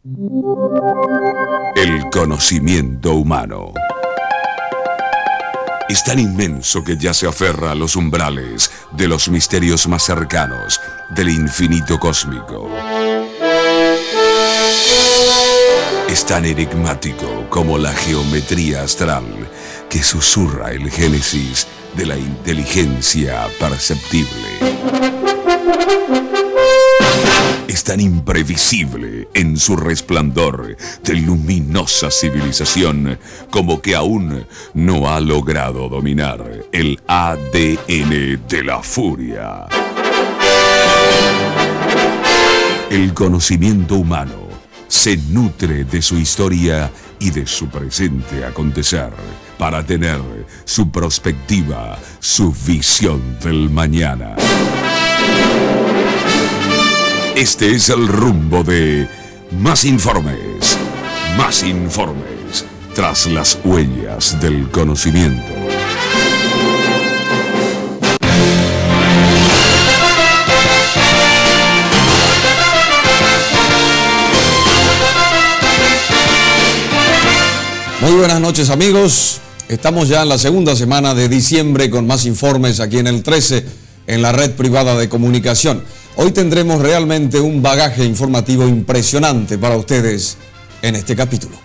El conocimiento humano es tan inmenso que ya se aferra a los umbrales de los misterios más cercanos del infinito cósmico. Es tan enigmático como la geometría astral que susurra el génesis de la inteligencia perceptible. Es tan imprevisible en su resplandor de luminosa civilización como que aún no ha logrado dominar el ADN de la furia. El conocimiento humano se nutre de su historia y de su presente acontecer para tener su perspectiva, su visión del mañana. Este es el rumbo de Más Informes, tras las huellas del conocimiento. Muy buenas noches, amigos. Estamos ya en la segunda semana de diciembre con Más Informes aquí en el 13, en la red privada de comunicación. Hoy tendremos realmente un bagaje informativo impresionante para ustedes en este capítulo.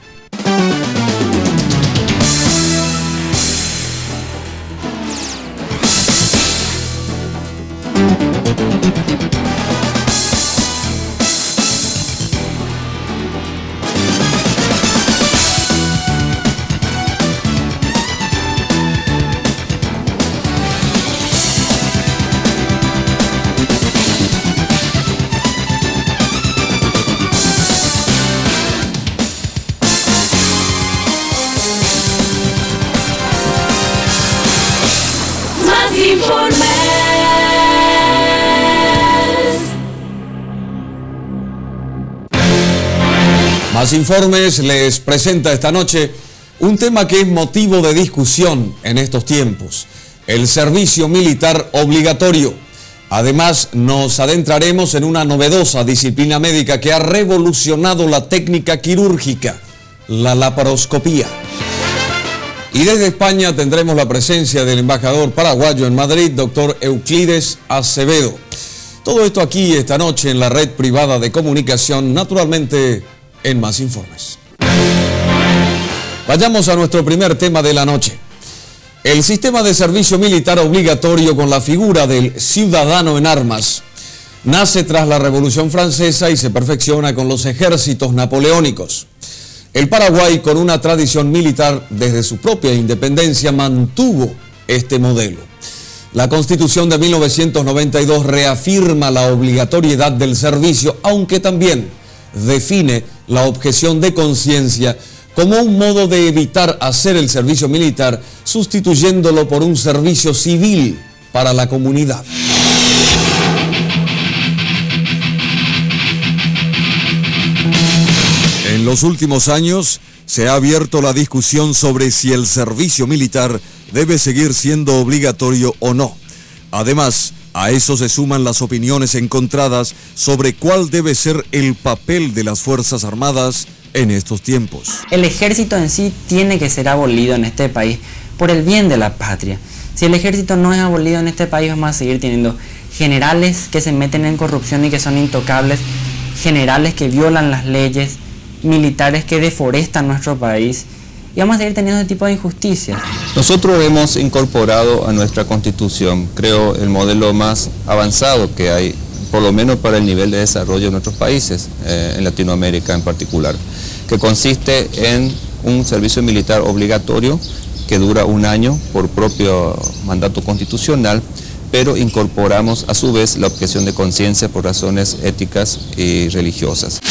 Más Informes les presenta esta noche un tema que es motivo de discusión en estos tiempos: el servicio militar obligatorio. Además, nos adentraremos en una novedosa disciplina médica que ha revolucionado la técnica quirúrgica, la laparoscopía. Y desde España tendremos la presencia del embajador paraguayo en Madrid, doctor Euclides Acevedo. Todo esto aquí esta noche en la red privada de comunicación, naturalmente en Más Informes. Vayamos a nuestro primer tema de la noche. El sistema de servicio militar obligatorio con la figura del ciudadano en armas nace tras la Revolución Francesa y se perfecciona con los ejércitos napoleónicos. El Paraguay, con una tradición militar desde su propia independencia, mantuvo este modelo. La Constitución de 1992 reafirma la obligatoriedad del servicio, aunque también define la objeción de conciencia como un modo de evitar hacer el servicio militar, sustituyéndolo por un servicio civil para la comunidad. En los últimos años se ha abierto la discusión sobre si el servicio militar debe seguir siendo obligatorio o no. Además, a eso se suman las opiniones encontradas sobre cuál debe ser el papel de las Fuerzas Armadas en estos tiempos. El ejército en sí tiene que ser abolido en este país por el bien de la patria. Si el ejército no es abolido en este país, vamos a seguir teniendo generales que se meten en corrupción y que son intocables, generales que violan las leyes, militares que deforestan nuestro país, y vamos a seguir teniendo ese tipo de injusticias. Nosotros hemos incorporado a nuestra Constitución, creo, el modelo más avanzado que hay, por lo menos para el nivel de desarrollo de nuestros países, en Latinoamérica en particular, que consiste en un servicio militar obligatorio que dura un año por propio mandato constitucional, pero incorporamos a su vez la objeción de conciencia por razones éticas y religiosas.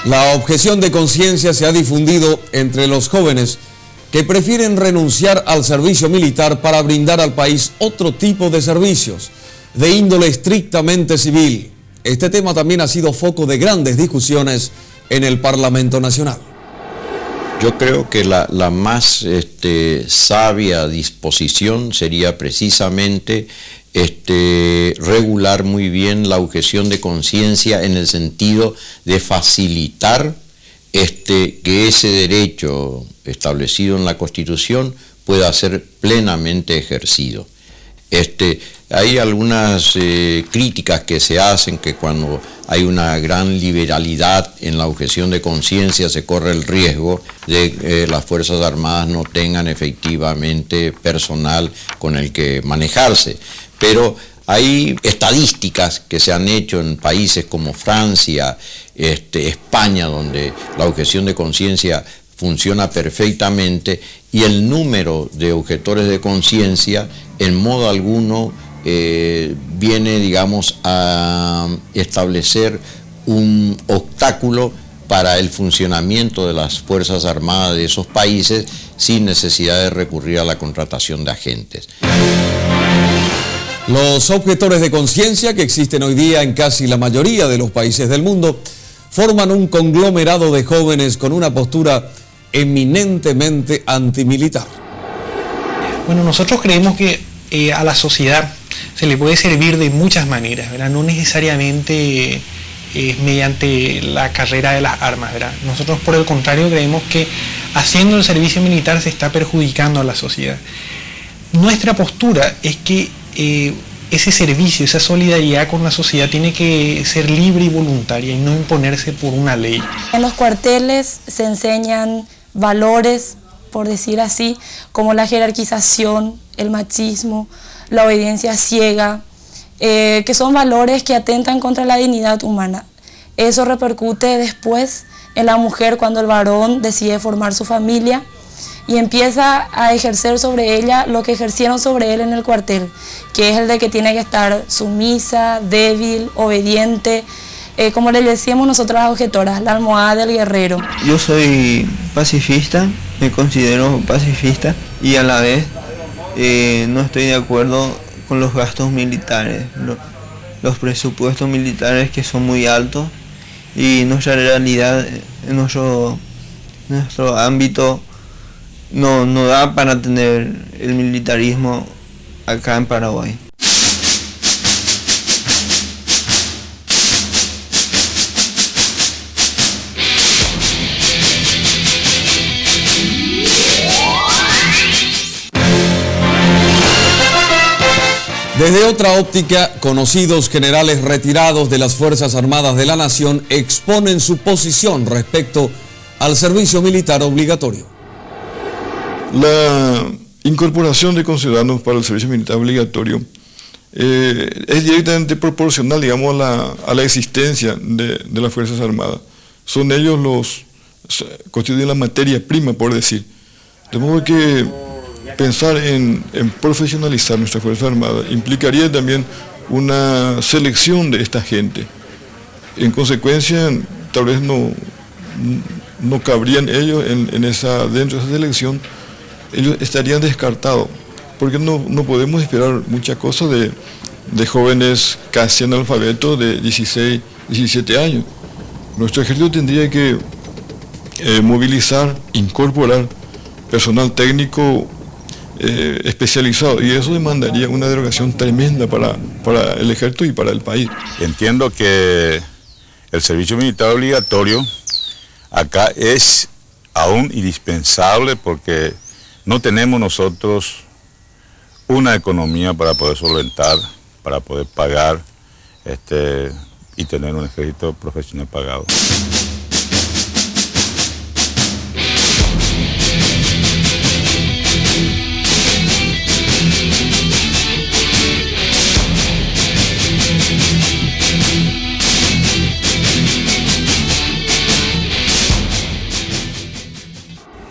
La objeción de conciencia se ha difundido entre los jóvenes que prefieren renunciar al servicio militar para brindar al país otro tipo de servicios, de índole estrictamente civil. Este tema también ha sido foco de grandes discusiones en el Parlamento Nacional. Yo creo que la más sabia disposición sería precisamente regular muy bien la objeción de conciencia en el sentido de facilitar que ese derecho establecido en la Constitución pueda ser plenamente ejercido. Hay algunas críticas que se hacen que cuando hay una gran liberalidad en la objeción de conciencia se corre el riesgo de que las Fuerzas Armadas no tengan efectivamente personal con el que manejarse. Pero hay estadísticas que se han hecho en países como Francia, España, donde la objeción de conciencia funciona perfectamente y el número de objetores de conciencia en modo alguno viene, digamos, a establecer un obstáculo para el funcionamiento de las Fuerzas Armadas de esos países sin necesidad de recurrir a la contratación de agentes. Los objetores de conciencia que existen hoy día en casi la mayoría de los países del mundo forman un conglomerado de jóvenes con una postura eminentemente antimilitar. Bueno, nosotros creemos que a la sociedad se le puede servir de muchas maneras, ¿verdad? No necesariamente mediante la carrera de las armas, ¿verdad? Nosotros por el contrario creemos que haciendo el servicio militar se está perjudicando a la sociedad. Nuestra postura es que ese servicio, esa solidaridad con la sociedad tiene que ser libre y voluntaria y no imponerse por una ley. En los cuarteles se enseñan valores, por decir así, como la jerarquización, el machismo, la obediencia ciega, que son valores que atentan contra la dignidad humana. Eso repercute después en la mujer cuando el varón decide formar su familia y empieza a ejercer sobre ella lo que ejercieron sobre él en el cuartel, que es el de que tiene que estar sumisa, débil, obediente, como le decíamos nosotros las objetoras, la almohada del guerrero. Yo soy pacifista, me considero pacifista y a la vez no estoy de acuerdo con los gastos militares, los presupuestos militares que son muy altos y nuestra realidad, nuestro ámbito no da para tener el militarismo acá en Paraguay. Desde otra óptica, conocidos generales retirados de las Fuerzas Armadas de la Nación exponen su posición respecto al servicio militar obligatorio. La incorporación de conciudadanos para el servicio militar obligatorio es directamente proporcional, digamos, a la existencia de las Fuerzas Armadas. Son ellos los constituyen la materia prima, por decir. De modo que pensar en profesionalizar nuestra Fuerza Armada implicaría también una selección de esta gente. En consecuencia, tal vez no cabrían ellos dentro de esa selección, ellos estarían descartados, porque no podemos esperar muchas cosas de jóvenes casi analfabetos de 16, 17 años. Nuestro ejército tendría que movilizar, incorporar personal técnico especializado, y eso demandaría una derogación tremenda para el ejército y para el país. Entiendo que el servicio militar obligatorio acá es aún indispensable porque no tenemos nosotros una economía para poder solventar, para poder pagar y tener un ejército profesional pagado.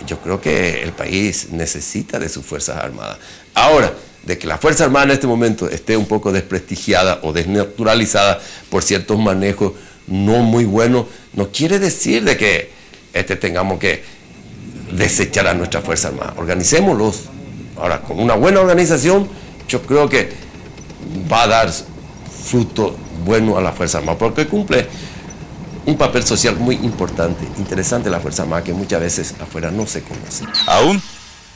Yo creo que el país necesita de sus Fuerzas Armadas. Ahora, de que la Fuerza Armada en este momento esté un poco desprestigiada o desnaturalizada por ciertos manejos no muy buenos, no quiere decir de que tengamos que desechar a nuestra Fuerza Armada. Organicémoslos. Ahora, con una buena organización, yo creo que va a dar fruto bueno a la Fuerza Armada, porque cumple un papel social muy importante, interesante la Fuerza Armada, que muchas veces afuera no se conoce. Aún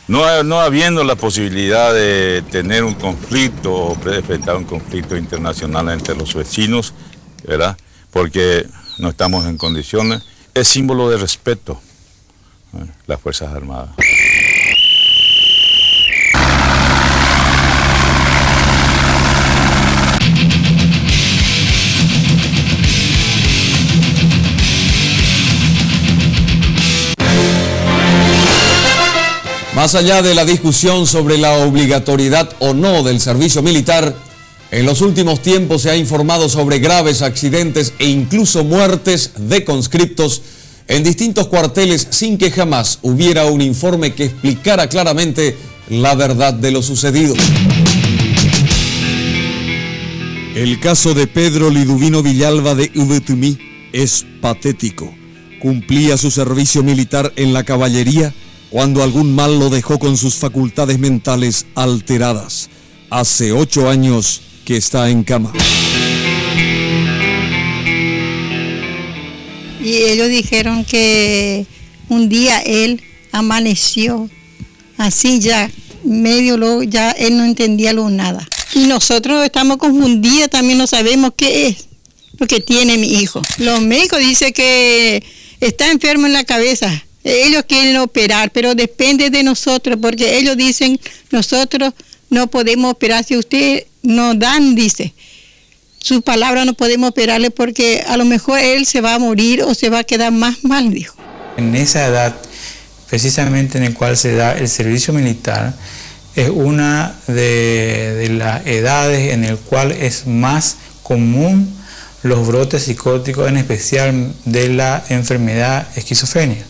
no habiendo la posibilidad de tener un conflicto o enfrentar un conflicto internacional entre los vecinos, ¿verdad? Porque no estamos en condiciones, es símbolo de respeto, las Fuerzas Armadas. Más allá de la discusión sobre la obligatoriedad o no del servicio militar, en los últimos tiempos se ha informado sobre graves accidentes e incluso muertes de conscriptos en distintos cuarteles sin que jamás hubiera un informe que explicara claramente la verdad de lo sucedido. El caso de Pedro Liduvino Villalba de Uvetumí es patético. Cumplía su servicio militar en la caballería cuando algún mal lo dejó con sus facultades mentales alteradas. Hace 8 años que está en cama. Y ellos dijeron que un día él amaneció así ya, ya él no entendía nada. Y nosotros estamos confundidos, también no sabemos qué es lo que tiene mi hijo. Los médicos dicen que está enfermo en la cabeza. Ellos quieren operar, pero depende de nosotros, porque ellos dicen, nosotros no podemos operar, si usted nos dan, dice, su palabra no podemos operarle porque a lo mejor él se va a morir o se va a quedar más mal, dijo. En esa edad, precisamente en la cual se da el servicio militar, es una de las edades en el cual es más común los brotes psicóticos, en especial de la enfermedad esquizofrenia.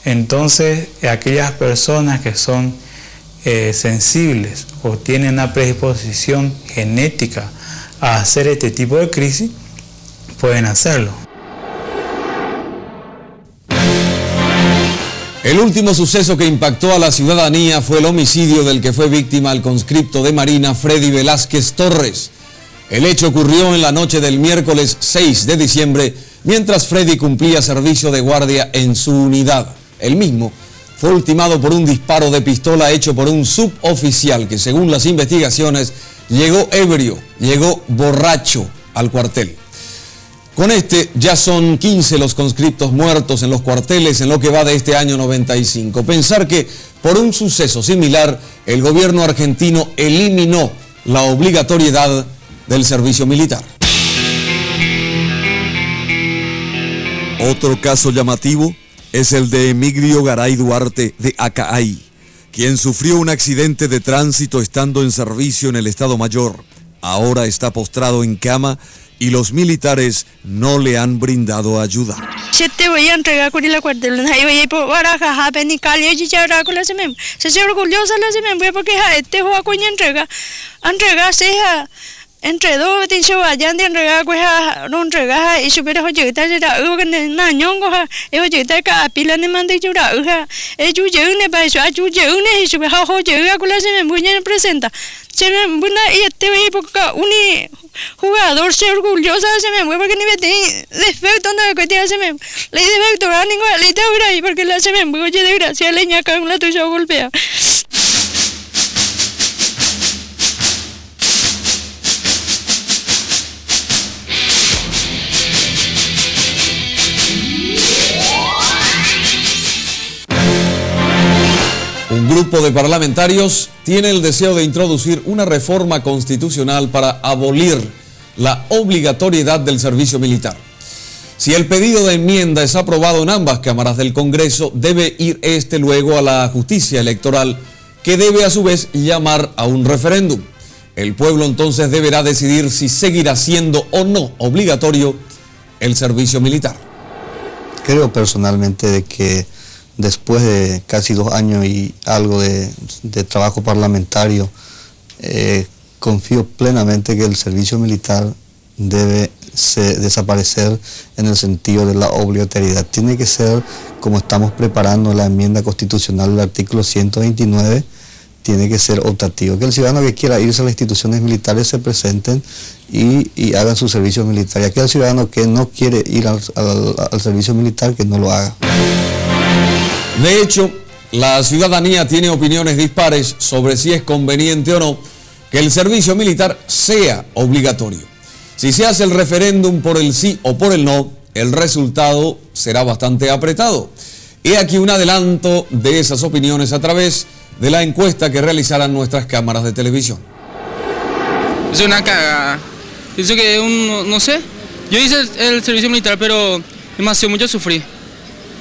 Entonces, aquellas personas que son sensibles o tienen una predisposición genética a hacer este tipo de crisis, pueden hacerlo. El último suceso que impactó a la ciudadanía fue el homicidio del que fue víctima el conscripto de Marina Freddy Velázquez Torres. El hecho ocurrió en la noche del miércoles 6 de diciembre, mientras Freddy cumplía servicio de guardia en su unidad. El mismo fue ultimado por un disparo de pistola hecho por un suboficial que, según las investigaciones, llegó ebrio, llegó borracho al cuartel. Con este ya son 15 los conscriptos muertos en los cuarteles en lo que va de este año 95. Pensar que por un suceso similar el gobierno argentino eliminó la obligatoriedad del servicio militar. Otro caso llamativo es el de Emigdio Garay Duarte de Acaay, quien sufrió un accidente de tránsito estando en servicio en el Estado Mayor. Ahora está postrado en cama y los militares no le han brindado ayuda. Se te voy a entregar con el cuartel, ahí voy a por baraja, penical y chicharra con la semem. Se orgullosa la semem, porque este juega con entrega seja entre dos tin se vayan de entrega pues no entrega y supera hoyita ya que na nyongo ha e hoyita ka pila ne mande chura ha e ne pa eso ne y supera hoyita con la semem buena presenta. Se me buena y este ve porque un jugador se orgullosa se me mueve porque ni ve defecto no que tiene se me le defecto a ningún le tengo ahí porque la se me mueve de gracia leña con la tuya golpea. Un grupo de parlamentarios tiene el deseo de introducir una reforma constitucional para abolir la obligatoriedad del servicio militar. Si el pedido de enmienda es aprobado en ambas cámaras del Congreso, debe ir este luego a la justicia electoral, que debe a su vez llamar a un referéndum. El pueblo entonces deberá decidir si seguirá siendo o no obligatorio el servicio militar. Creo personalmente de que después de casi 2 años y algo de trabajo parlamentario, confío plenamente que el servicio militar debe desaparecer en el sentido de la obligatoriedad. Tiene que ser como estamos preparando la enmienda constitucional del artículo 129, tiene que ser optativo, que el ciudadano que quiera irse a las instituciones militares se presenten y hagan su servicio militar, y aquel ciudadano que no quiere ir al servicio militar, que no lo haga. De hecho, la ciudadanía tiene opiniones dispares sobre si es conveniente o no que el servicio militar sea obligatorio. Si se hace el referéndum por el sí o por el no, el resultado será bastante apretado. He aquí un adelanto de esas opiniones a través de la encuesta que realizarán nuestras cámaras de televisión. Es una cagada. Pienso que no sé. Yo hice el servicio militar, pero demasiado mucho sufrí.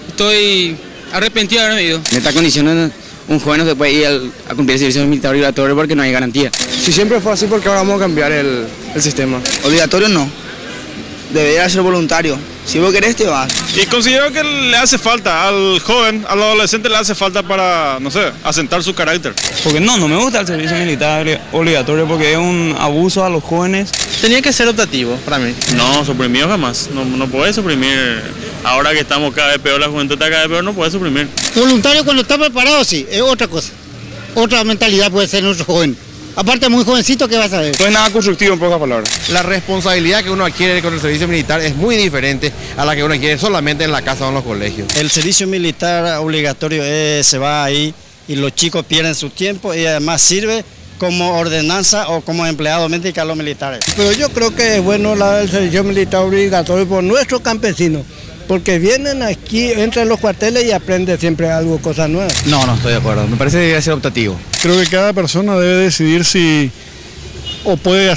Estoy arrepentido de haberme ido. En esta condición un joven no se puede ir a cumplir el servicio militar obligatorio porque no hay garantía. Si siempre fue así, ¿por qué ahora vamos a cambiar el sistema? Obligatorio no. Debería ser voluntario. Si vos querés, te vas. Y considero que le hace falta al joven, al adolescente le hace falta para, no sé, asentar su carácter. Porque no me gusta el servicio militar obligatorio porque es un abuso a los jóvenes. Tenía que ser optativo para mí. No, suprimido jamás. No puede suprimir. Ahora que estamos cada vez peor, la juventud está cada vez peor, no puede suprimir. Voluntario cuando está preparado, sí, es otra cosa. Otra mentalidad puede ser nuestro joven. Aparte, muy jovencito, ¿qué vas a ver? No es nada constructivo, en pocas palabras. La responsabilidad que uno adquiere con el servicio militar es muy diferente a la que uno adquiere solamente en la casa o en los colegios. El servicio militar obligatorio se va ahí y los chicos pierden su tiempo y además sirve como ordenanza o como empleado médico a los militares. Pero yo creo que es bueno el servicio militar obligatorio por nuestros campesinos, porque vienen aquí, entran en los cuarteles y aprenden siempre algo, cosas nuevas. No estoy de acuerdo. Me parece que debe ser optativo. Creo que cada persona debe decidir si o puede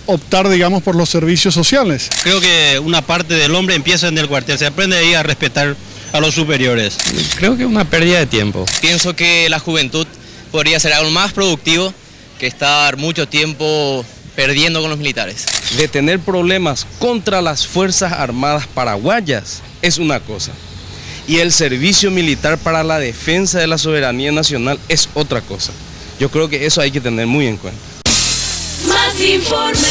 optar, digamos, por los servicios sociales. Creo que una parte del hombre empieza en el cuartel, se aprende ahí a respetar a los superiores. Creo que es una pérdida de tiempo. Pienso que la juventud podría ser algo más productivo que estar mucho tiempo perdiendo con los militares. De tener problemas contra las Fuerzas Armadas paraguayas es una cosa, y el servicio militar para la defensa de la soberanía nacional es otra cosa. Yo creo que eso hay que tener muy en cuenta. Más informes.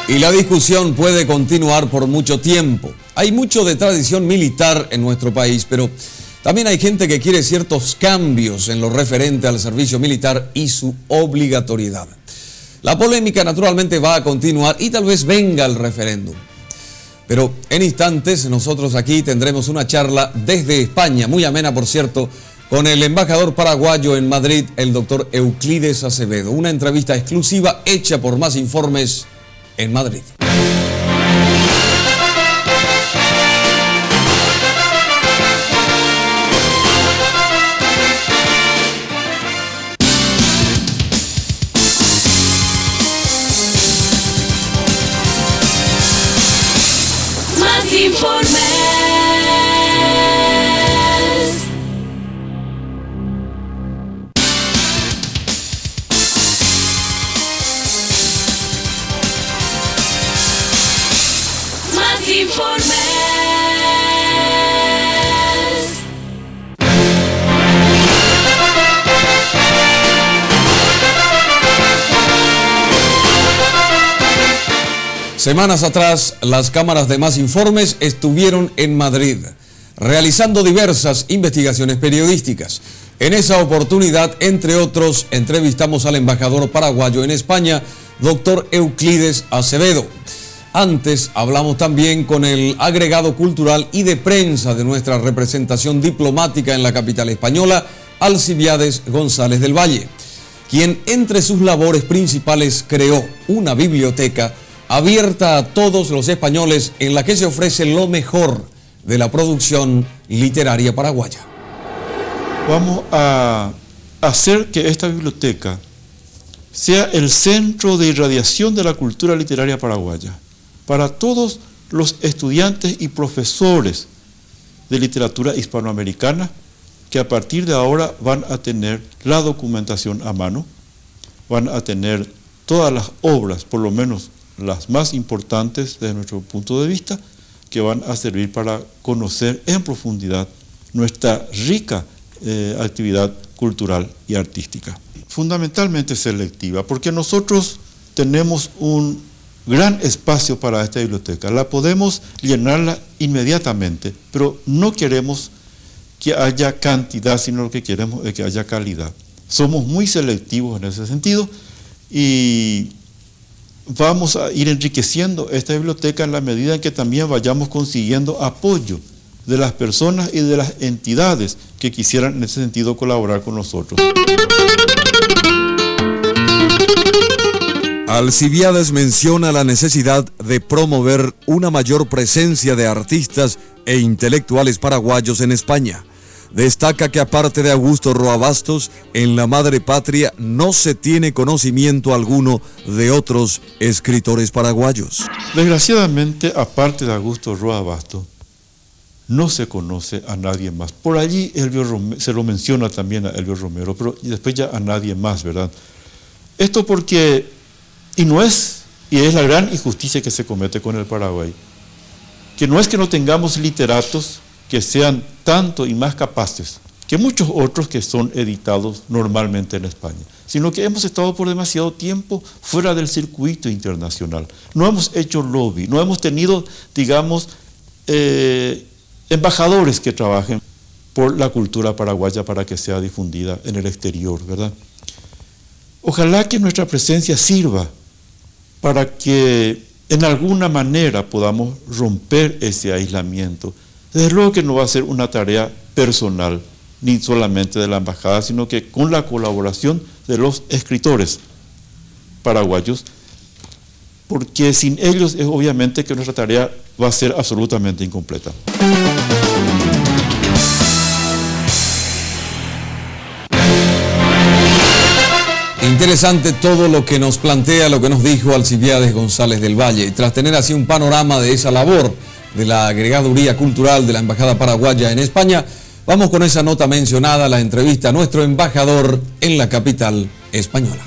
Y la discusión puede continuar por mucho tiempo. Hay mucho de tradición militar en nuestro país, pero también hay gente que quiere ciertos cambios en lo referente al servicio militar y su obligatoriedad. La polémica naturalmente va a continuar y tal vez venga el referéndum. Pero en instantes nosotros aquí tendremos una charla desde España, muy amena por cierto, con el embajador paraguayo en Madrid, el doctor Euclides Acevedo. Una entrevista exclusiva hecha por Más Informes en Madrid. Más informes. Más informes. Semanas atrás, las cámaras de Más Informes estuvieron en Madrid, realizando diversas investigaciones periodísticas. En esa oportunidad, entre otros, entrevistamos al embajador paraguayo en España, doctor Euclides Acevedo. Antes hablamos también con el agregado cultural y de prensa de nuestra representación diplomática en la capital española, Alcibiades González del Valle, quien entre sus labores principales creó una biblioteca abierta a todos los españoles en la que se ofrece lo mejor de la producción literaria paraguaya. Vamos a hacer que esta biblioteca sea el centro de irradiación de la cultura literaria paraguaya para todos los estudiantes y profesores de literatura hispanoamericana que a partir de ahora van a tener la documentación a mano, van a tener todas las obras, por lo menos las más importantes desde nuestro punto de vista, que van a servir para conocer en profundidad nuestra rica actividad cultural y artística. Fundamentalmente selectiva, porque nosotros tenemos un gran espacio para esta biblioteca. La podemos llenarla inmediatamente, pero no queremos que haya cantidad, sino lo que queremos es que haya calidad. Somos muy selectivos en ese sentido y vamos a ir enriqueciendo esta biblioteca en la medida en que también vayamos consiguiendo apoyo de las personas y de las entidades que quisieran en ese sentido colaborar con nosotros. Alcibiades menciona la necesidad de promover una mayor presencia de artistas e intelectuales paraguayos en España. Destaca que aparte de Augusto Roa Bastos, en la madre patria no se tiene conocimiento alguno de otros escritores paraguayos. Desgraciadamente, aparte de Augusto Roa Bastos, no se conoce a nadie más. Por allí se lo menciona también a Elvio Romero, pero después ya a nadie más, ¿verdad? Esto porque, y es la gran injusticia que se comete con el Paraguay, que no es que no tengamos literatos que sean tanto y más capaces que muchos otros que son editados normalmente en España, sino que hemos estado por demasiado tiempo fuera del circuito internacional. No hemos hecho lobby, no hemos tenido, digamos, embajadores que trabajen por la cultura paraguaya para que sea difundida en el exterior, ¿verdad? Ojalá que nuestra presencia sirva para que en alguna manera podamos romper ese aislamiento. Desde luego que no va a ser una tarea personal, ni solamente de la embajada, sino que con la colaboración de los escritores paraguayos, porque sin ellos es obviamente que nuestra tarea va a ser absolutamente incompleta. Interesante todo lo que nos plantea, lo que nos dijo Alcibiades González del Valle. Y tras tener así un panorama de esa labor de la agregaduría cultural de la Embajada Paraguaya en España, vamos con esa nota mencionada, la entrevista a nuestro embajador en la capital española.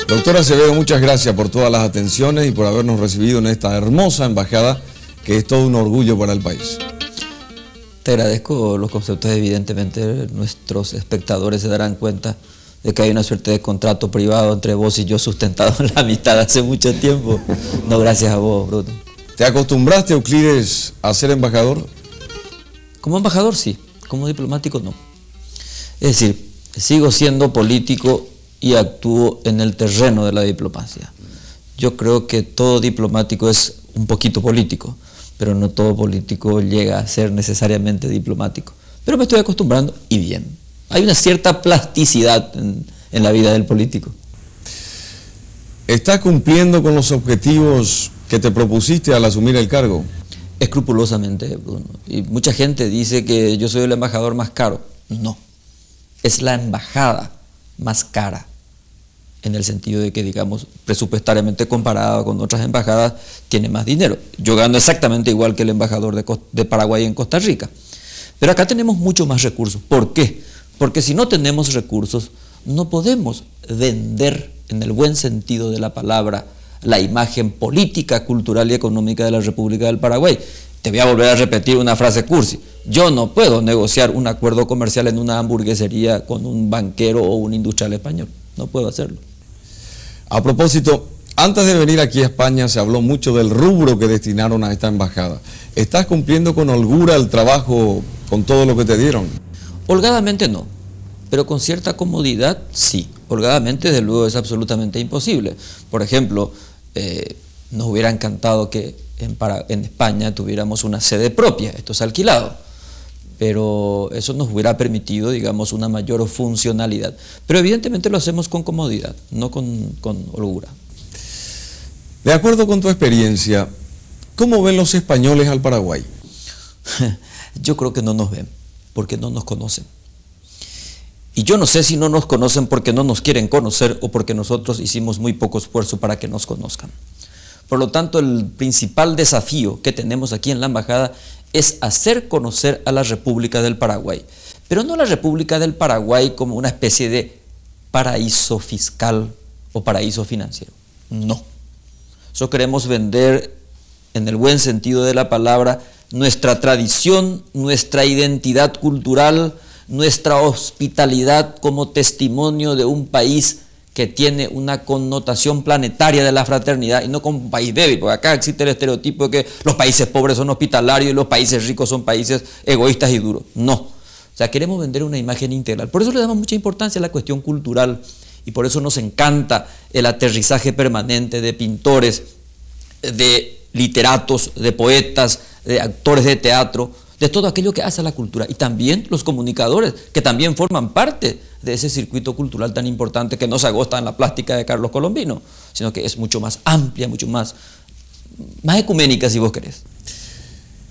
Doctora Acevedo, muchas gracias por todas las atenciones y por habernos recibido en esta hermosa embajada, que es todo un orgullo para el país. Te agradezco los conceptos. Evidentemente nuestros espectadores se darán cuenta de que hay una suerte de contrato privado entre vos y yo sustentado en la amistad hace mucho tiempo. No, gracias a vos, Bruno. ¿Te acostumbraste, Euclides, a ser embajador? Como embajador sí, como diplomático no. Es decir, sigo siendo político y actúo en el terreno de la diplomacia. Yo creo que todo diplomático es un poquito político, pero no todo político llega a ser necesariamente diplomático. Pero me estoy acostumbrando y bien. Hay una cierta plasticidad en la vida del político. ¿Estás cumpliendo con los objetivos que te propusiste al asumir el cargo? Escrupulosamente, Bruno. Y mucha gente dice que yo soy el embajador más caro. No, es la embajada más cara, en el sentido de que, digamos, presupuestariamente comparada con otras embajadas, tiene más dinero. Yo gano exactamente igual que el embajador de Paraguay en Costa Rica. Pero acá tenemos mucho más recursos. ¿Por qué? Porque si no tenemos recursos, no podemos vender, en el buen sentido de la palabra, la imagen política, cultural y económica de la República del Paraguay. Te voy a volver a repetir una frase cursi. Yo no puedo negociar un acuerdo comercial en una hamburguesería con un banquero o un industrial español. No puedo hacerlo. A propósito, antes de venir aquí a España se habló mucho del rubro que destinaron a esta embajada. ¿Estás cumpliendo con holgura el trabajo con todo lo que te dieron? Holgadamente no, pero con cierta comodidad sí. Holgadamente, desde luego, es absolutamente imposible. Por ejemplo, nos hubiera encantado que en España tuviéramos una sede propia, esto es alquilado, pero eso nos hubiera permitido, digamos, una mayor funcionalidad. Pero evidentemente lo hacemos con comodidad, no con holgura. De acuerdo con tu experiencia, ¿cómo ven los españoles al Paraguay? Yo creo que no nos ven, porque no nos conocen. Y yo no sé si no nos conocen porque no nos quieren conocer o porque nosotros hicimos muy poco esfuerzo para que nos conozcan. Por lo tanto, el principal desafío que tenemos aquí en la embajada es hacer conocer a la República del Paraguay, pero no la República del Paraguay como una especie de paraíso fiscal o paraíso financiero. No. Eso queremos vender, en el buen sentido de la palabra, nuestra tradición, nuestra identidad cultural, nuestra hospitalidad como testimonio de un país que tiene una connotación planetaria de la fraternidad y no como un país débil, porque acá existe el estereotipo de que los países pobres son hospitalarios y los países ricos son países egoístas y duros. No, o sea, queremos vender una imagen integral. Por eso le damos mucha importancia a la cuestión cultural y por eso nos encanta el aterrizaje permanente de pintores, de literatos, de poetas, de actores de teatro, de todo aquello que hace a la cultura, y también los comunicadores, que también forman parte de ese circuito cultural tan importante que no se agosta en la plástica de Carlos Colombino, sino que es mucho más amplia, mucho más ecuménica, si vos querés.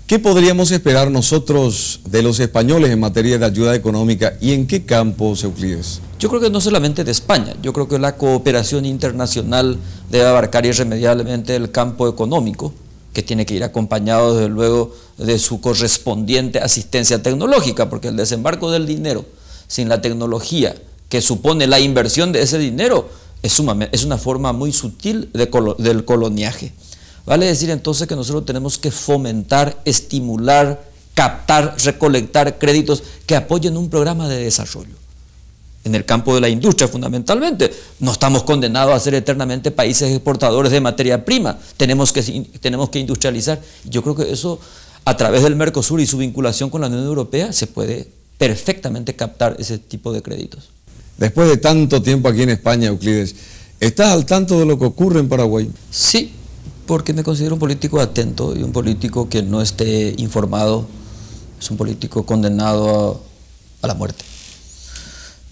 ¿Qué podríamos esperar nosotros de los españoles en materia de ayuda económica y en qué campos, Euclides? Yo creo que no solamente de España, yo creo que la cooperación internacional debe abarcar irremediablemente el campo económico, que tiene que ir acompañado desde luego de su correspondiente asistencia tecnológica, porque el desembarco del dinero sin la tecnología que supone la inversión de ese dinero es una forma muy sutil del coloniaje. Vale decir entonces que nosotros tenemos que fomentar, estimular, captar, recolectar créditos que apoyen un programa de desarrollo. En el campo de la industria fundamentalmente, no estamos condenados a ser eternamente países exportadores de materia prima, tenemos que industrializar. Yo creo que eso, a través del Mercosur y su vinculación con la Unión Europea, se puede perfectamente captar ese tipo de créditos. Después de tanto tiempo aquí en España, Euclides, ¿estás al tanto de lo que ocurre en Paraguay? Sí, porque me considero un político atento y un político que no esté informado es un político condenado a la muerte.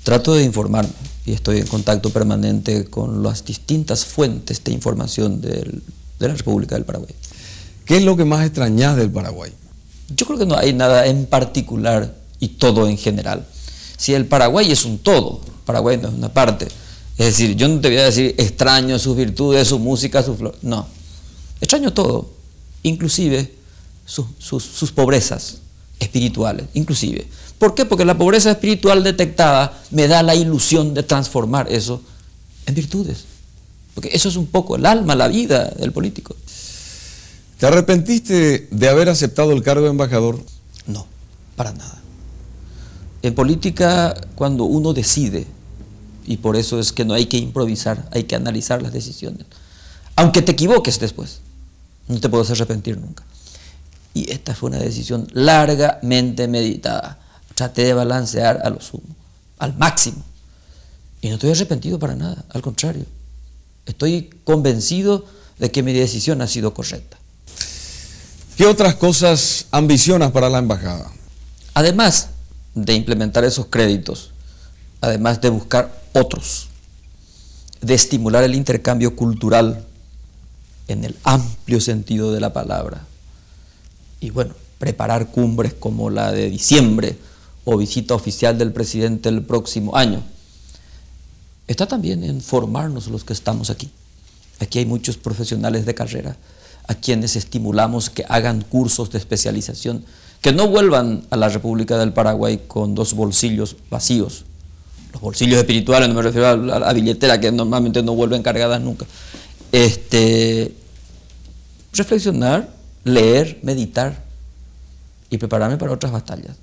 Trato de informarme y estoy en contacto permanente con las distintas fuentes de información de la República del Paraguay. ¿Qué es lo que más extrañas del Paraguay? Yo creo que no hay nada en particular y todo en general. Si el Paraguay es un todo, Paraguay no es una parte. Es decir, yo no te voy a decir extraño sus virtudes, su música, su flor. No, extraño todo, inclusive sus pobrezas espirituales, inclusive. ¿Por qué? Porque la pobreza espiritual detectada me da la ilusión de transformar eso en virtudes. Porque eso es un poco el alma, la vida del político. ¿Te arrepentiste de haber aceptado el cargo de embajador? No, para nada. En política, cuando uno decide, y por eso es que no hay que improvisar, hay que analizar las decisiones. Aunque te equivoques después, no te puedes arrepentir nunca. Y esta fue una decisión largamente meditada. Traté de balancear a lo sumo, al máximo. Y no estoy arrepentido para nada, al contrario. Estoy convencido de que mi decisión ha sido correcta. ¿Qué otras cosas ambicionas para la embajada? Además de implementar esos créditos, además de buscar otros, de estimular el intercambio cultural en el amplio sentido de la palabra, y bueno, preparar cumbres como la de diciembre o visita oficial del presidente el próximo año, está también en formarnos los que estamos aquí. Aquí hay muchos profesionales de carrera a quienes estimulamos que hagan cursos de especialización, que no vuelvan a la República del Paraguay con dos bolsillos vacíos. Los bolsillos espirituales, no me refiero a la billetera, que normalmente no vuelven cargadas nunca. Reflexionar, leer, meditar y prepararme para otras batallas.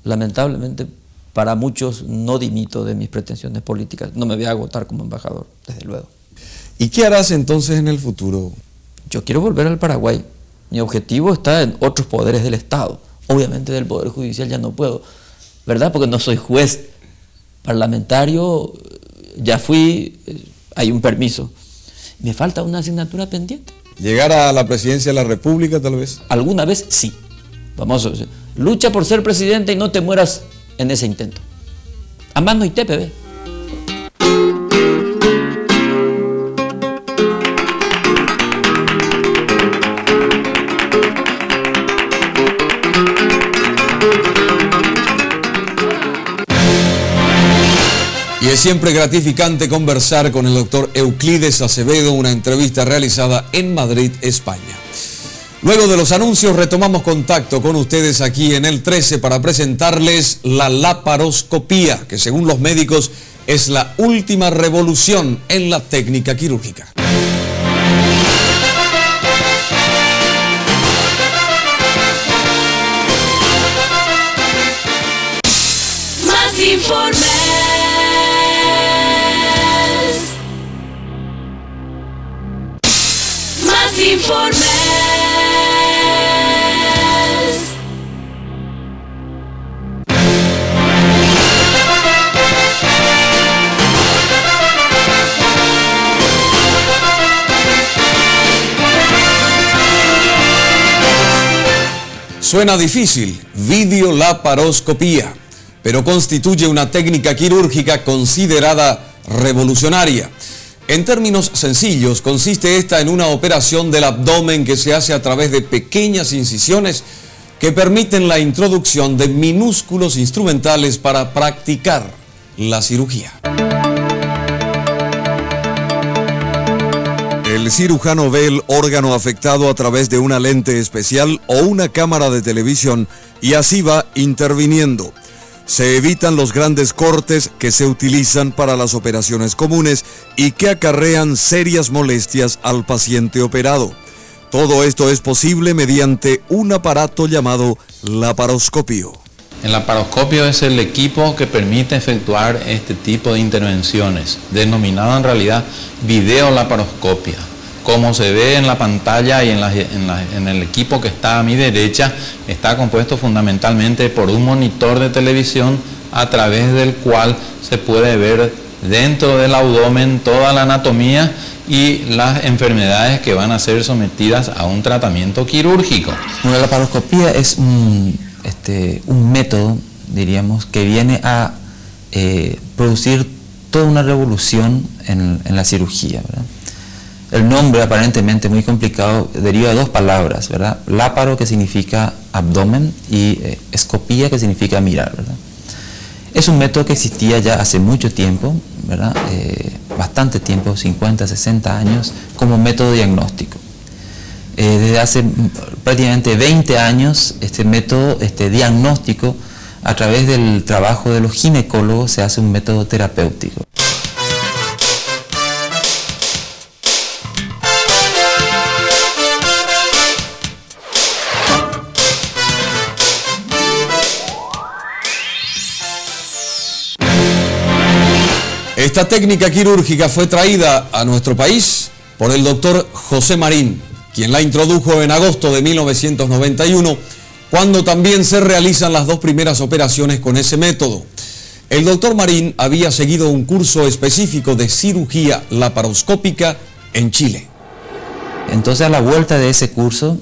Lamentablemente, para muchos no dimito de mis pretensiones políticas. No me voy a agotar como embajador, desde luego. ¿Y qué harás entonces en el futuro? Yo quiero volver al Paraguay. Mi objetivo está en otros poderes del Estado. Obviamente del Poder Judicial ya no puedo, ¿verdad? Porque no soy juez. Parlamentario, ya fui, hay un permiso. Me falta una asignatura pendiente. ¿Llegar a la presidencia de la República tal vez? Alguna vez sí. Vamos, lucha por ser presidente y no te mueras en ese intento. A mano y TPB. Y es siempre gratificante conversar con el doctor Euclides Acevedo, una entrevista realizada en Madrid, España. Luego de los anuncios retomamos contacto con ustedes aquí en el 13 para presentarles la laparoscopía, que según los médicos es la última revolución en la técnica quirúrgica. informes. Más informes. Suena difícil, videolaparoscopía, pero constituye una técnica quirúrgica considerada revolucionaria. En términos sencillos, consiste esta en una operación del abdomen que se hace a través de pequeñas incisiones que permiten la introducción de minúsculos instrumentales para practicar la cirugía. El cirujano ve el órgano afectado a través de una lente especial o una cámara de televisión y así va interviniendo. Se evitan los grandes cortes que se utilizan para las operaciones comunes y que acarrean serias molestias al paciente operado. Todo esto es posible mediante un aparato llamado laparoscopio. El laparoscopio es el equipo que permite efectuar este tipo de intervenciones, denominado en realidad videolaparoscopia. Como se ve en la pantalla y en el equipo que está a mi derecha, está compuesto fundamentalmente por un monitor de televisión a través del cual se puede ver dentro del abdomen toda la anatomía y las enfermedades que van a ser sometidas a un tratamiento quirúrgico. La laparoscopía es un método, diríamos, que viene a producir toda una revolución en la cirugía, ¿verdad? El nombre, aparentemente muy complicado, deriva de dos palabras, ¿verdad? Láparo, que significa abdomen, y escopía, que significa mirar, ¿verdad? Es un método que existía ya hace mucho tiempo, ¿verdad? Bastante tiempo, 50, 60 años, como método diagnóstico. Desde hace prácticamente 20 años, este método diagnóstico, a través del trabajo de los ginecólogos, se hace un método terapéutico. Esta técnica quirúrgica fue traída a nuestro país por el doctor José Marín, quien la introdujo en agosto de 1991, cuando también se realizan las dos primeras operaciones con ese método. El doctor Marín había seguido un curso específico de cirugía laparoscópica en Chile. Entonces, a la vuelta de ese curso,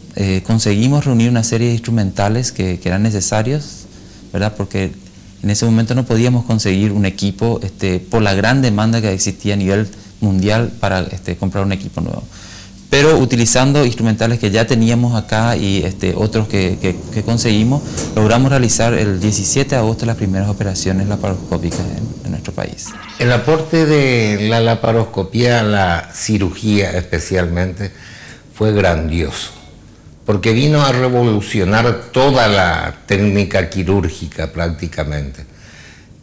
conseguimos reunir una serie de instrumentales que eran necesarios, ¿verdad? Porque en ese momento no podíamos conseguir un equipo por la gran demanda que existía a nivel mundial para comprar un equipo nuevo. Pero utilizando instrumentales que ya teníamos acá y otros que conseguimos, logramos realizar el 17 de agosto las primeras operaciones laparoscópicas en nuestro país. El aporte de la laparoscopía a la cirugía especialmente fue grandioso, porque vino a revolucionar toda la técnica quirúrgica prácticamente.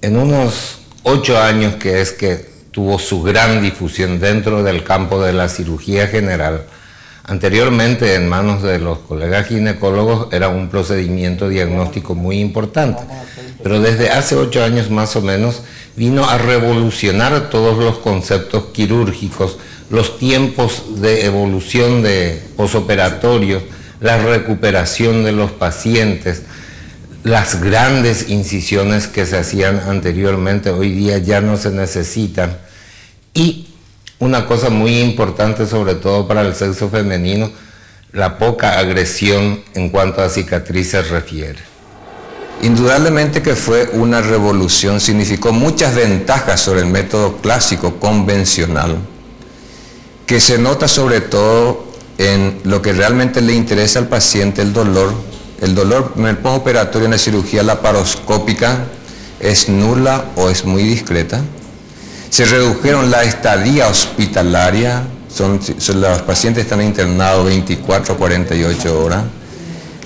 En unos 8 años que tuvo su gran difusión dentro del campo de la cirugía general, anteriormente en manos de los colegas ginecólogos era un procedimiento diagnóstico muy importante, pero desde hace 8 años más o menos vino a revolucionar todos los conceptos quirúrgicos, los tiempos de evolución de posoperatorios, la recuperación de los pacientes, las grandes incisiones que se hacían anteriormente, hoy día ya no se necesitan. Y una cosa muy importante, sobre todo para el sexo femenino, la poca agresión en cuanto a cicatrices refiere. Indudablemente que fue una revolución, significó muchas ventajas sobre el método clásico convencional, que se nota sobre todo en lo que realmente le interesa al paciente, el dolor. El dolor en el postoperatorio en la cirugía laparoscópica es nula o es muy discreta. Se redujeron la estadía hospitalaria, los pacientes están internados 24 a 48 horas.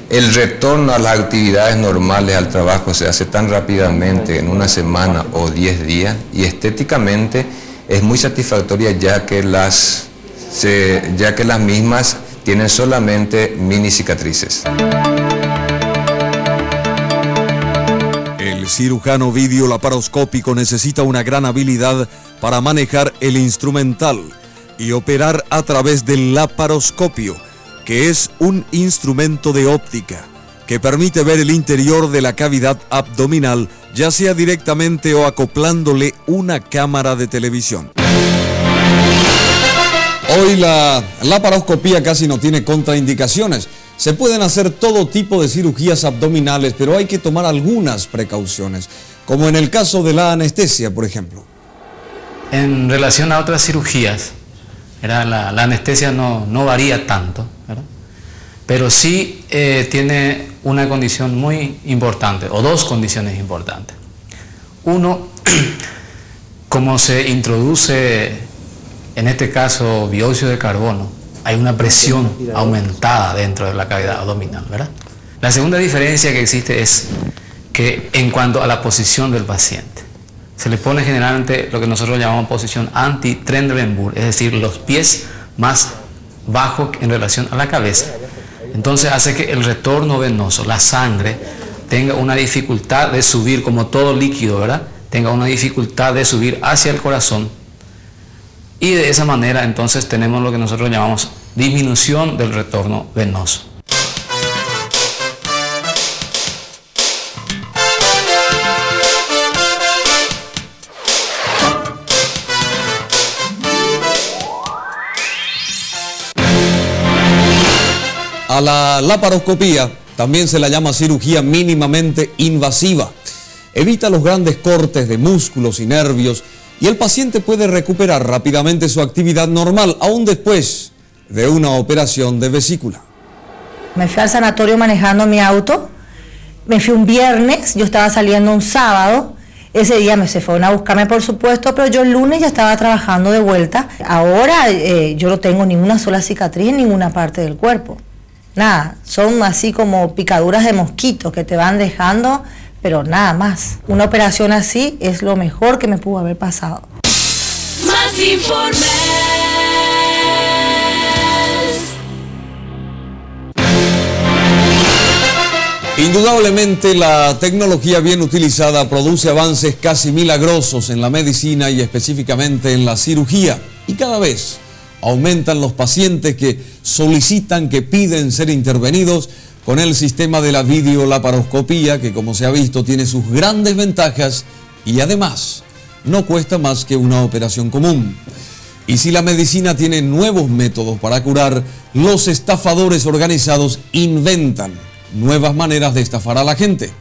El retorno a las actividades normales al trabajo se hace tan rápidamente, en una semana o 10 días, y estéticamente es muy satisfactoria ya que las mismas tienen solamente mini cicatrices. El El cirujano videolaparoscópico necesita una gran habilidad para manejar el instrumental y operar a través del laparoscopio, que es un instrumento de óptica que permite ver el interior de la cavidad abdominal, ya sea directamente o acoplándole una cámara de televisión. Hoy la laparoscopía casi no tiene contraindicaciones. Se pueden hacer todo tipo de cirugías abdominales, pero hay que tomar algunas precauciones, como en el caso de la anestesia, por ejemplo. En relación a otras cirugías, la anestesia no varía tanto, ¿verdad? Pero sí tiene una condición muy importante, o dos condiciones importantes. Uno, como se introduce, en este caso, dióxido de carbono, hay una presión aumentada dentro de la cavidad abdominal, ¿verdad? La segunda diferencia que existe es que en cuanto a la posición del paciente, se le pone generalmente lo que nosotros llamamos posición anti-Trendelenburg, es decir, los pies más bajos en relación a la cabeza. Entonces hace que el retorno venoso, la sangre, tenga una dificultad de subir, como todo líquido, ¿verdad? Tenga una dificultad de subir hacia el corazón. Y de esa manera entonces tenemos lo que nosotros llamamos disminución del retorno venoso. A la laparoscopía también se la llama cirugía mínimamente invasiva. Evita los grandes cortes de músculos y nervios y el paciente puede recuperar rápidamente su actividad normal, aún después de una operación de vesícula. Me fui al sanatorio manejando mi auto, me fui un viernes, yo estaba saliendo un sábado, ese día se fueron a buscarme por supuesto, pero yo el lunes ya estaba trabajando de vuelta. Ahora yo no tengo ninguna sola cicatriz en ninguna parte del cuerpo, nada, son así como picaduras de mosquitos que te van dejando, pero nada más. Una operación así es lo mejor que me pudo haber pasado. Más informes. Indudablemente la tecnología bien utilizada produce avances casi milagrosos en la medicina y específicamente en la cirugía. Y cada vez aumentan los pacientes que solicitan, que piden ser intervenidos con el sistema de la videolaparoscopía, que como se ha visto tiene sus grandes ventajas y además no cuesta más que una operación común. Y si la medicina tiene nuevos métodos para curar, los estafadores organizados inventan nuevas maneras de estafar a la gente.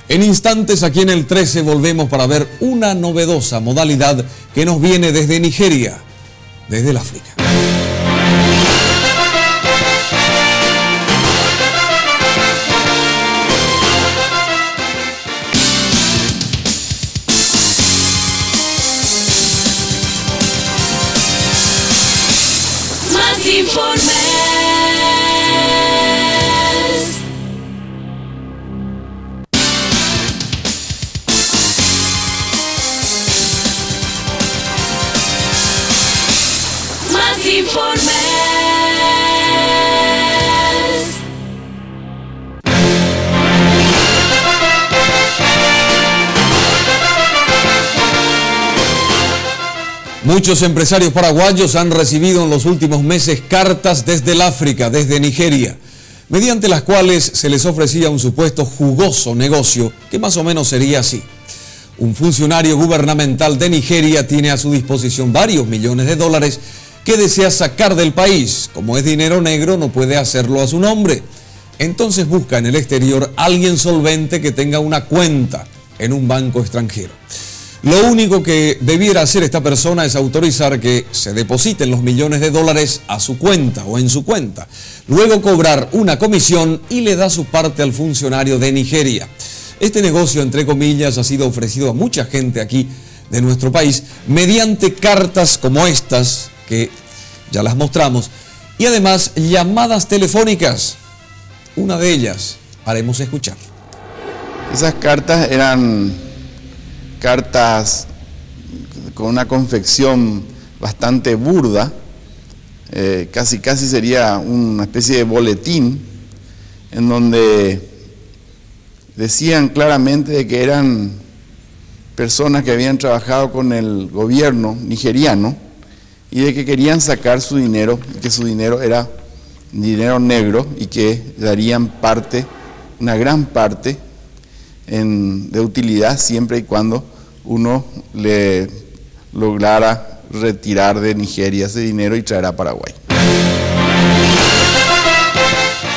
En instantes aquí en el 13 volvemos para ver una novedosa modalidad que nos viene desde Nigeria, desde el África. Más informes. Más informes. Muchos empresarios paraguayos han recibido en los últimos meses cartas desde el África, desde Nigeria, mediante las cuales se les ofrecía un supuesto jugoso negocio que más o menos sería así. Un funcionario gubernamental de Nigeria tiene a su disposición varios millones de dólares que desea sacar del país. Como es dinero negro, no puede hacerlo a su nombre. Entonces busca en el exterior alguien solvente que tenga una cuenta en un banco extranjero. Lo único que debiera hacer esta persona es autorizar que se depositen los millones de dólares a su cuenta o en su cuenta. Luego cobrar una comisión y le da su parte al funcionario de Nigeria. Este negocio, entre comillas, ha sido ofrecido a mucha gente aquí de nuestro país mediante cartas como estas, que ya las mostramos, y además llamadas telefónicas. Una de ellas haremos escuchar. Esas cartas eran cartas con una confección bastante burda, casi sería una especie de boletín en donde decían claramente de que eran personas que habían trabajado con el gobierno nigeriano y de que querían sacar su dinero, y que su dinero era dinero negro y que darían parte, una gran parte de utilidad siempre y cuando uno le lograra retirar de Nigeria ese dinero y traer a Paraguay.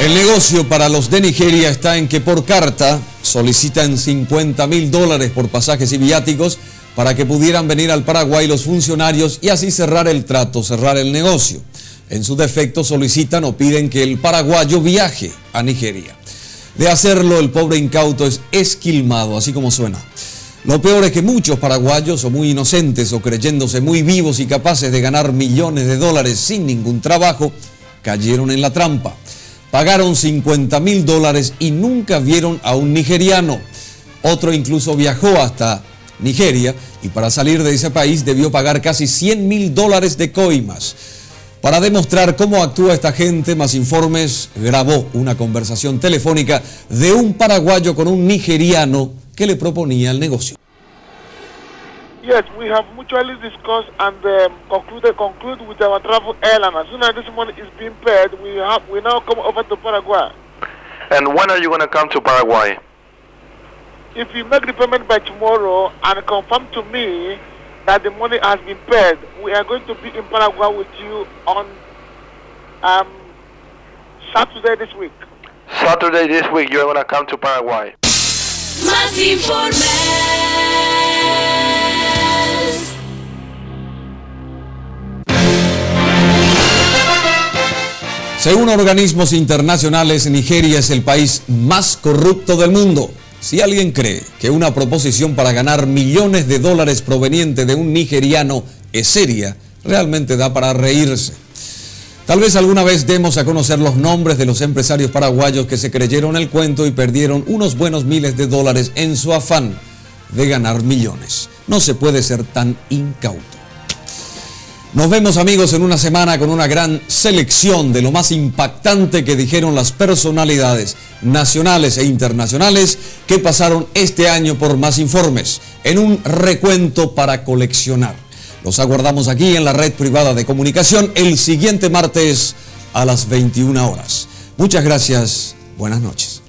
El negocio para los de Nigeria está en que por carta solicitan $50.000 por pasajes y viáticos para que pudieran venir al Paraguay los funcionarios y así cerrar el trato, cerrar el negocio. En su defecto solicitan o piden que el paraguayo viaje a Nigeria. De hacerlo, el pobre incauto es esquilmado, así como suena. Lo peor es que muchos paraguayos, o muy inocentes, o creyéndose muy vivos y capaces de ganar millones de dólares sin ningún trabajo, cayeron en la trampa. Pagaron $50.000 y nunca vieron a un nigeriano. Otro incluso viajó hasta Nigeria y para salir de ese país debió pagar casi $100.000 de coimas. Para demostrar cómo actúa esta gente, Más Informes grabó una conversación telefónica de un paraguayo con un nigeriano que le proponía el negocio. Yes, we have mutually discussed and conclude with our travel airline. As soon as this money is being paid, we now come over to Paraguay. And when are you going to come to Paraguay? If you make the payment by tomorrow and confirm to me that the money has been paid, we are going to be in Paraguay with you on Saturday this week. Saturday this week, you're going to come to Paraguay. Más Informes. Según organismos internacionales, Nigeria es el país más corrupto del mundo. Si alguien cree que una proposición para ganar millones de dólares proveniente de un nigeriano es seria, realmente da para reírse. Tal vez alguna vez demos a conocer los nombres de los empresarios paraguayos que se creyeron el cuento y perdieron unos buenos miles de dólares en su afán de ganar millones. No se puede ser tan incauto. Nos vemos, amigos, en una semana con una gran selección de lo más impactante que dijeron las personalidades nacionales e internacionales que pasaron este año por Más Informes, en un recuento para coleccionar. Los aguardamos aquí en la red privada de comunicación el siguiente martes a las 21 horas. Muchas gracias, buenas noches.